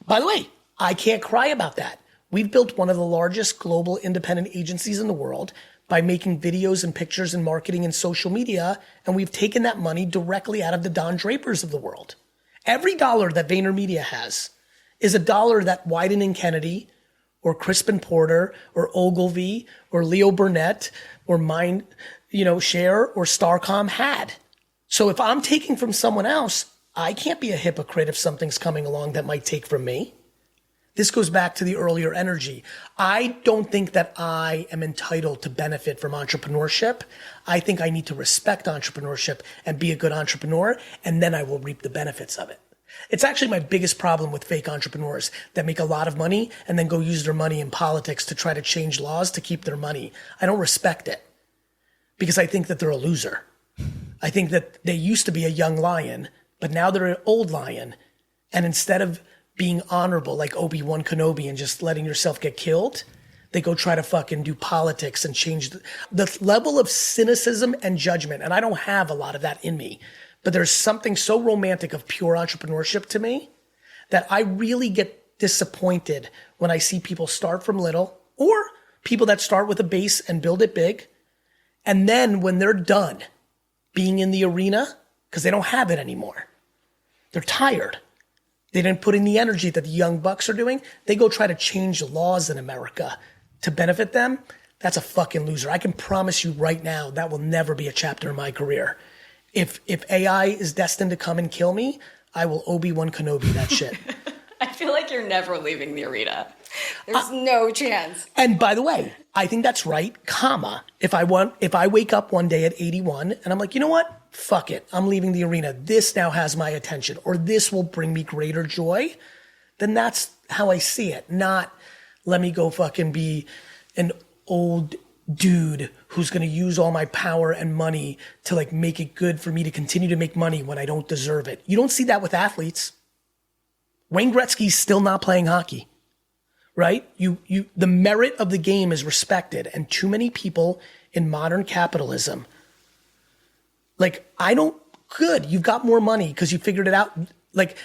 By the way, I can't cry about that. We've built one of the largest global independent agencies in the world by making videos and pictures and marketing and social media, and we've taken that money directly out of the Don Drapers of the world. Every dollar that VaynerMedia has is a dollar that Wyden and Kennedy or Crispin Porter or Ogilvy or Leo Burnett or Share or Starcom had. So if I'm taking from someone else, I can't be a hypocrite if something's coming along that might take from me. This goes back to the earlier energy. I don't think that I am entitled to benefit from entrepreneurship. I think I need to respect entrepreneurship and be a good entrepreneur, and then I will reap the benefits of it. It's actually my biggest problem with fake entrepreneurs that make a lot of money and then go use their money in politics to try to change laws to keep their money. I don't respect it because I think that they're a loser. I think that they used to be a young lion, but now they're an old lion. And instead of being honorable like Obi-Wan Kenobi and just letting yourself get killed, they go try to fucking do politics and change the level of cynicism and judgment. And I don't have a lot of that in me, but there's something so romantic of pure entrepreneurship to me that I really get disappointed when I see people start from little or people that start with a base and build it big. And then when they're done being in the arena, because they don't have it anymore, they're tired. They didn't put in the energy that the young bucks are doing. They go try to change laws in America to benefit them. That's a fucking loser. I can promise you right now that will never be a chapter in my career. If AI is destined to come and kill me, I will Obi-Wan Kenobi that shit. I feel like you're never leaving the arena. There's no chance. And by the way, I think that's right, comma. If I wake up one day at 81 and I'm like, you know what? Fuck it. I'm leaving the arena. This now has my attention, or this will bring me greater joy. Then that's how I see it. Not let me go fucking be an old dude who's going to use all my power and money to like make it good for me to continue to make money when I don't deserve it. You don't see that with athletes. Wayne Gretzky's still not playing hockey, right? The merit of the game is respected, and too many people in modern capitalism, like, good, you've got more money because you figured it out. Like,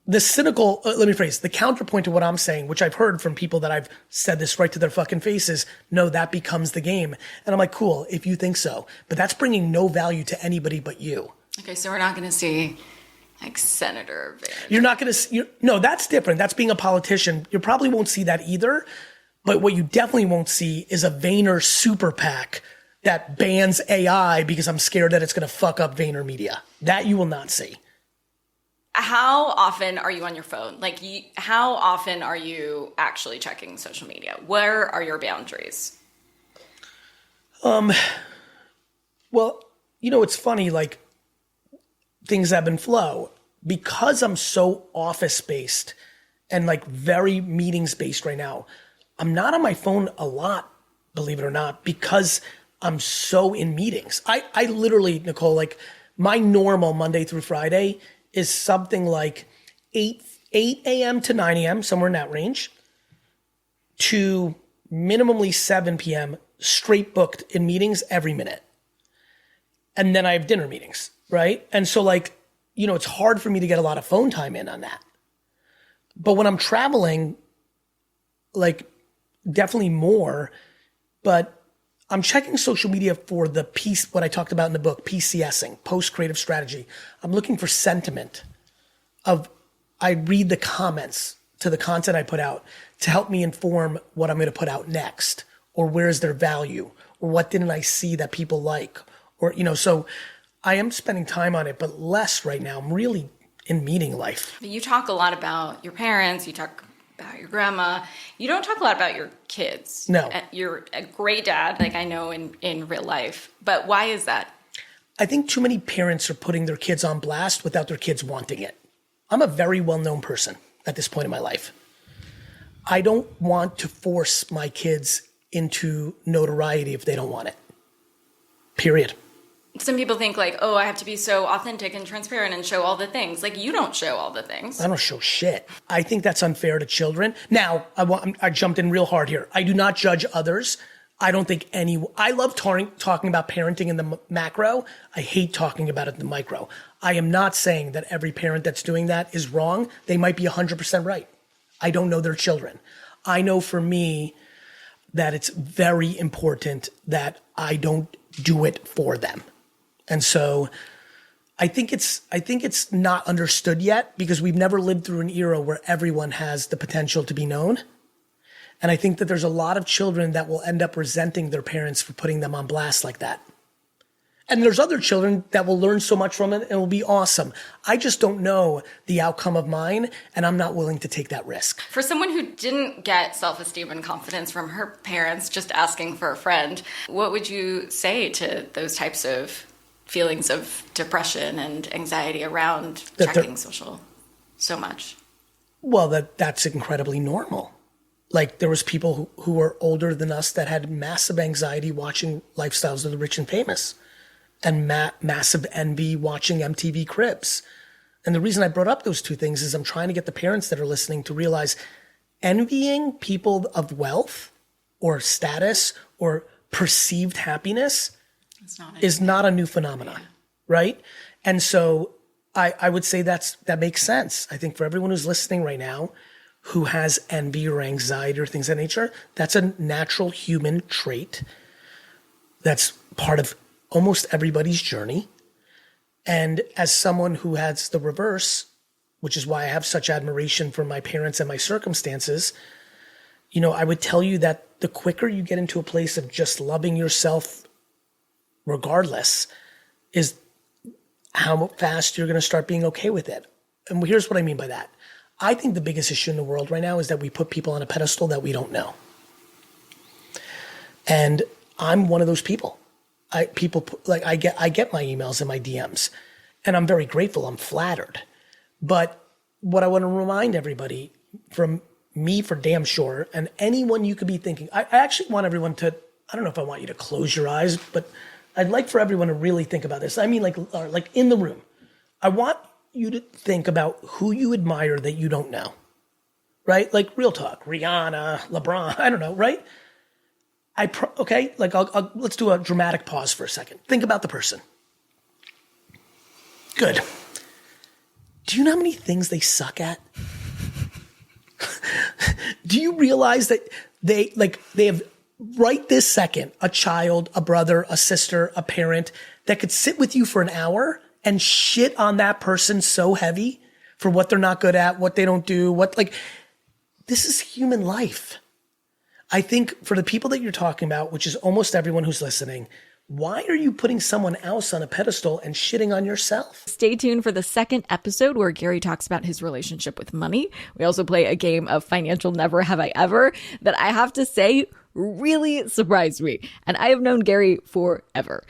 the cynical, let me phrase, the counterpoint to what I'm saying, which I've heard from people that I've said this right to their fucking faces, no, that becomes the game. And I'm like, cool, if you think so. But that's bringing no value to anybody but you. Okay, so we're not going to see, like, Senator Vaynerchuk. You're not going to, no, that's different. That's being a politician. You probably won't see that either. But what you definitely won't see is a Vayner super PAC that bans AI because I'm scared that it's going to fuck up Vayner Media. That you will not see. How often are you on your phone? Like, how often are you actually checking social media? Where are your boundaries? Well, it's funny, like, things ebb and flow. Because I'm so office-based and, like, very meetings-based right now, I'm not on my phone a lot, believe it or not, because I'm so in meetings. I literally, Nicole, like, my normal Monday through Friday is something like 8 a.m. to 9 a.m., somewhere in that range, to minimally 7 p.m., straight booked in meetings every minute. And then I have dinner meetings, right? And so, like, it's hard for me to get a lot of phone time in on that. But when I'm traveling, like, definitely more, but I'm checking social media for the piece, what I talked about in the book, PCSing, post-creative strategy. I'm looking for sentiment I read the comments to the content I put out to help me inform what I'm going to put out next, or where's their value, or what didn't I see that people like, or, so I am spending time on it, but less right now. I'm really in meeting life. You talk a lot about your parents, you talk about your grandma. You don't talk a lot about your kids. No. You're a great dad, like I know in real life. But why is that? I think too many parents are putting their kids on blast without their kids wanting it. I'm a very well-known person at this point in my life. I don't want to force my kids into notoriety if they don't want it. Period. Some people think like, oh, I have to be so authentic and transparent and show all the things. Like, you don't show all the things. I don't show shit. I think that's unfair to children. Now, I jumped in real hard here. I do not judge others. I don't think I love talking about parenting in the macro. I hate talking about it in the micro. I am not saying that every parent that's doing that is wrong. They might be 100% right. I don't know their children. I know for me that it's very important that I don't do it for them. And so I think it's not understood yet because we've never lived through an era where everyone has the potential to be known. And I think that there's a lot of children that will end up resenting their parents for putting them on blast like that. And there's other children that will learn so much from it and it will be awesome. I just don't know the outcome of mine, and I'm not willing to take that risk. For someone who didn't get self-esteem and confidence from her parents just asking for a friend, what would you say to those types of feelings of depression and anxiety around checking social so much? Well, that's incredibly normal. Like there was people who were older than us that had massive anxiety watching Lifestyles of the Rich and Famous. And massive envy watching MTV Cribs. And the reason I brought up those two things is I'm trying to get the parents that are listening to realize envying people of wealth or status or perceived happiness is not a new phenomenon, right? And so I would say that makes sense. I think for everyone who's listening right now who has envy or anxiety or things of that nature, that's a natural human trait. That's part of almost everybody's journey. And as someone who has the reverse, which is why I have such admiration for my parents and my circumstances, I would tell you that the quicker you get into a place of just loving yourself regardless is how fast you're going to start being okay with it. And here's what I mean by that. I think the biggest issue in the world right now is that we put people on a pedestal that we don't know. And I'm one of those people. I get my emails and my DMs, and I'm very grateful. I'm flattered. But what I want to remind everybody, from me for damn sure, and anyone you could be thinking, I actually want everyone to, I don't know if I want you to close your eyes, but I'd like for everyone to really think about this. I mean, like in the room, I want you to think about who you admire that you don't know, right? Like real talk, Rihanna, LeBron, I don't know, right? Okay, let's do a dramatic pause for a second. Think about the person. Good. Do you know how many things they suck at? Do you realize that they have right this second a child, a brother, a sister, a parent that could sit with you for an hour and shit on that person so heavy for what they're not good at, what they don't do, this is human life. I think for the people that you're talking about, which is almost everyone who's listening, why are you putting someone else on a pedestal and shitting on yourself? Stay tuned for the second episode where Gary talks about his relationship with money. We also play a game of Financial Never Have I Ever that I have to say really surprised me. And I have known Gary forever.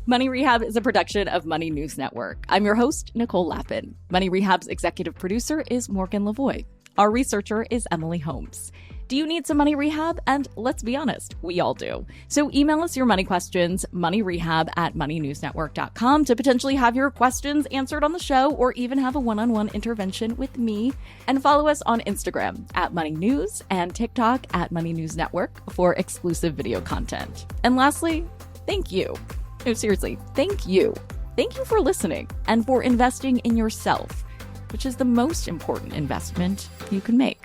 Money Rehab is a production of Money News Network. I'm your host, Nicole Lappin. Money Rehab's executive producer is Morgan Lavoie. Our researcher is Emily Holmes. Do you need some money rehab? And let's be honest, we all do. So email us your money questions, moneyrehab@moneynewsnetwork.com, to potentially have your questions answered on the show or even have a one-on-one intervention with me. And follow us on Instagram @moneynews and TikTok @moneynewsnetwork for exclusive video content. And lastly, thank you. No, seriously, thank you. Thank you for listening and for investing in yourself, which is the most important investment you can make.